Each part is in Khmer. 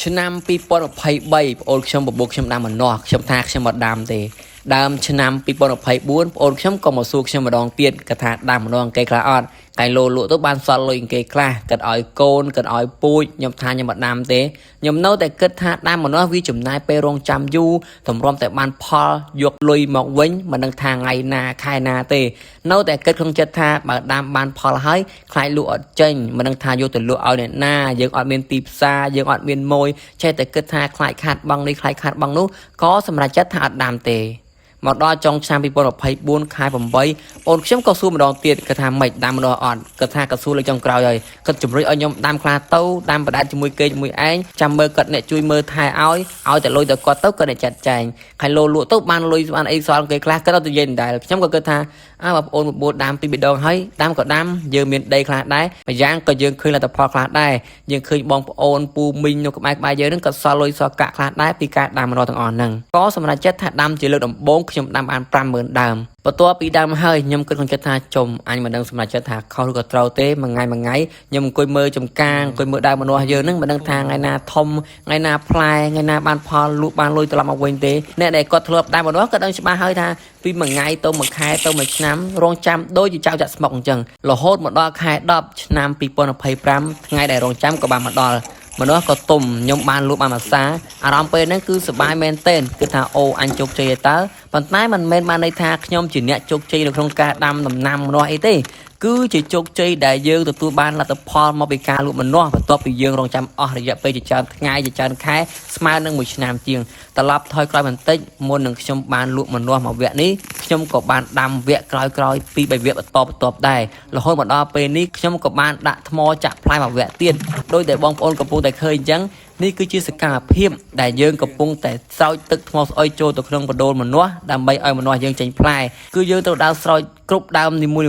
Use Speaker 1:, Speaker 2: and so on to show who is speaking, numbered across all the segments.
Speaker 1: ឆ្នាំ2023ប្អូនខ្ញុំបបោកខ្ញុំដាំម្នាស់ខ្ញុំថាខ្ញុំមកដាំទេដើមឆ្នាំ2024ប្អូនខ្ញុំក៏មកសួរខ្ញុំម្ដងទៀតគាត់ថាដាំម្ដងគេខ្លះអត់តែលោលក់ទៅបានសល់លុយគេខ្លះគាត់ឲ្យកូនគាត់ឲ្យពូជខ្ញុំថាខ្ញុំមកដាំទេខ្ញុំនៅតែគិតថាដាំម្នាស់វាចំណាយពេលរងចាំយូរតម្រាំតែបានផលយកលុយមកវិញមិនដឹងថាថ្ងៃណាខែណាទេនៅតែគិតក្នុងចិត្តថាបើដាំបានផលហើយខ្លាចលក់អត់ចេញមិនដឹងថាយកទៅលក់ឲ្យអ្នកណាយើងអត់មានទីផ្សារយើងអត់មានម៉ួយចេះតែគិតថាខ្លាចខាតបង់នេះខ្លាចខាតបង់នោះក៏សម្រេចចិត្តថាអត់ដាំទេមកដល់ចុងឆ្នាំ2024ខែ8អូនខ្ញុំក៏សួរម្ដងទៀតគាត់ថាមិនដាំម្ដងអត់គាត់ថាក៏សួរលើចុងក្រោយហើយគាត់ជំរុញឲ្យខ្ញុំដាំខ្លះទៅដាំបដាច់ជាមួយគេជាមួយឯងចាំមើលគាត់អ្នកជួយមើលថែឲ្យតែលុយទៅគាត់ទៅគាត់អ្នកចាត់ចែងហើយលោលក់ទៅបានលុយបានអីសល់គេខ្លះគាត់ទៅនិយាយដែរខ្ញុំក៏គិតថាបងប្អូនបបួលដាំពីរដងហើយដាំក៏ដាំយើងមានដីខ្លះដែរម្យ៉ាងក៏យើងឃើញលទ្ធផលខ្លះដែរយើងឃើញបងប្អូនពូមីងនៅក្បែរយើងនឹងក៏សល់លុយសល់កាក់ខ្លះដែរពីការដាំម្ដងទាំងអស់ហ្នឹងក៏សម្រេចចិត្តថាដាំជាលើកដំបូងខ្ញុំដាំបាន50000ដើមបន្ទាប់ពីដាំហើយខ្ញុំគិតក្នុងចិត្តថាចុំអញមិនដឹងសម្រាប់ចិត្តថាខុសឬក៏ត្រូវទេមួយថ្ងៃខ្ញុំអង្គុយមើលចំការអង្គុយមើលដើមម្នាស់យើងហ្នឹងមិនដឹងថាថ្ងៃណាធំថ្ងៃណាផ្លែថ្ងៃណាបានផលលក់បានលុយត្រឡប់មកវិញទេអ្នកដែលគាត់ធ្លាប់ដាំម្នាស់គាត់ដឹងច្បាស់ហើយថាពីមួយថ្ងៃទៅមួយខែទៅមួយឆ្នាំរងចាំដូចជាចៅចាក់ស្មុកអញ្ចឹងរហូតមកដល់ខែ10ឆ្នាំ2025ថ្ងៃដែលរងចាំក៏បានមកដល់ម្នាស់ក៏ទុំខ្ញុំបានលក់បានមួយសាអារម្មណ៍ពេលហ្នឹងគឺសប្បាយមែនទែនគឺថាអូអញជោគជ័យតើប៉ុន្តែមិនមែនបានន័យថាខ្ញុំជាអ្នកជោគជ័យនៅក្នុងការដាំដំណាំម្នាស់អីទេគឺជាជោគជ័យដែលយើងទទួលបានលទ្ធផលមកពីការលក់ម្នាស់បន្ទាប់ពីយើងរងចាំអស់រយៈពេលជាច្រើនថ្ងៃជាច្រើនខែស្មើនឹងមួយឆ្នាំជាងត្រឡប់ថយក្រោយបន្តិចមុននឹងខ្ញុំបានលក់ម្នាស់មួយវគ្គនេះខ្ញុំក៏បានដាំវគ្គក្រោយៗពី3វគ្គបន្តដែររហូតមកដល់ពេលនេះខ្ញុំក៏បានដាក់ថ្មចាក់ផ្លែមួយវគ្គទៀតដោយតែបងប្អូនកំពុងតែឃើញអញ្ចឹងនេះគឺជាសកម្មភាពដែលយើងកំពុងតែស្រោចទឹកថ្មស្អុយចូលទៅក្នុងបដូលម្នាស់ដើម្បីឲ្យម្នាស់យើងចេញផ្លែគឺយើងត្រូវដើរស្រោចគ្រប់ដើមនីមួយ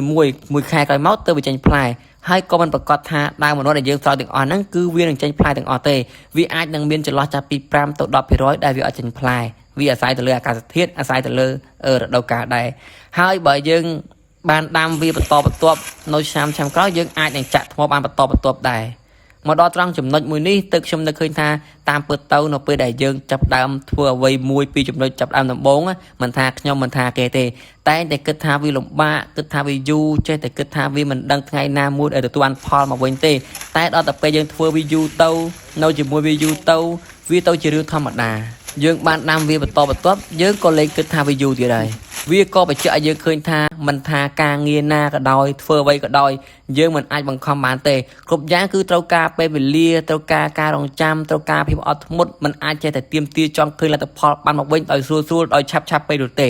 Speaker 1: មួយខែក្រោយមកទៅវាចេញផ្លែហើយក៏មិនប្រកាសថាដើមម្នាស់ដែលយើងស្រោចទាំងអស់ហ្នឹងគឺវានឹងចេញផ្លែទាំងអស់ទេវាអាចនឹងមានចន្លោះចាប់ពី5ទៅ10%ដែលវាអត់ចេញផ្លែវាអាស្រ័យទៅលើអាកាសធាតុអាស្រ័យទៅលើរដូវកាលដែរហើយបើយើងបានដាំវាបន្តបន្ទាប់នៅឆ្នាំក្រោយយើងអាចនឹងចាក់ថ្មបានបន្តបន្ទាប់ដែរមកដល់ត្រង់ចំណុចមួយនេះទឹកខ្ញុំនឹកឃើញថាតាមពិតទៅនៅពេលដែលយើងចាប់ដើមធ្វើអ្វីមួយពីចំណុចចាប់ដើមដំបូងមិនថាខ្ញុំមិនថាគេទេតែគិតថាវាលំបាកគិតថាវាយូរចេះតែគិតថាវាមិនដឹងថ្ងៃណាមួយឲ្យទទួលបានផលមកវិញទេតែដល់តែពេលយើងធ្វើវាយូរទៅនៅជាមួយវាយូរទៅវាទៅជារឿងធម្មតាយើងបានដាំវាបន្តបន្ទាប់យើងក៏លែងគិតថាវាយូរទៀតហើយវាក៏បញ្ជាក់ឲ្យយើងឃើញថាមិនថាការងារណាក៏ដោយធ្វើអ្វីក៏ដោយយើងមិនអាចបង្ខំបានទេគ្រប់យ៉ាងគឺត្រូវការពេលវេលាត្រូវការរងចាំត្រូវការភាពអត់ធ្មត់មិនអាចចេះតែទៀមទាចង់ឃើញលទ្ធផលបានមកវិញដោយស្រួលដោយឆាប់ពេលនោះទេ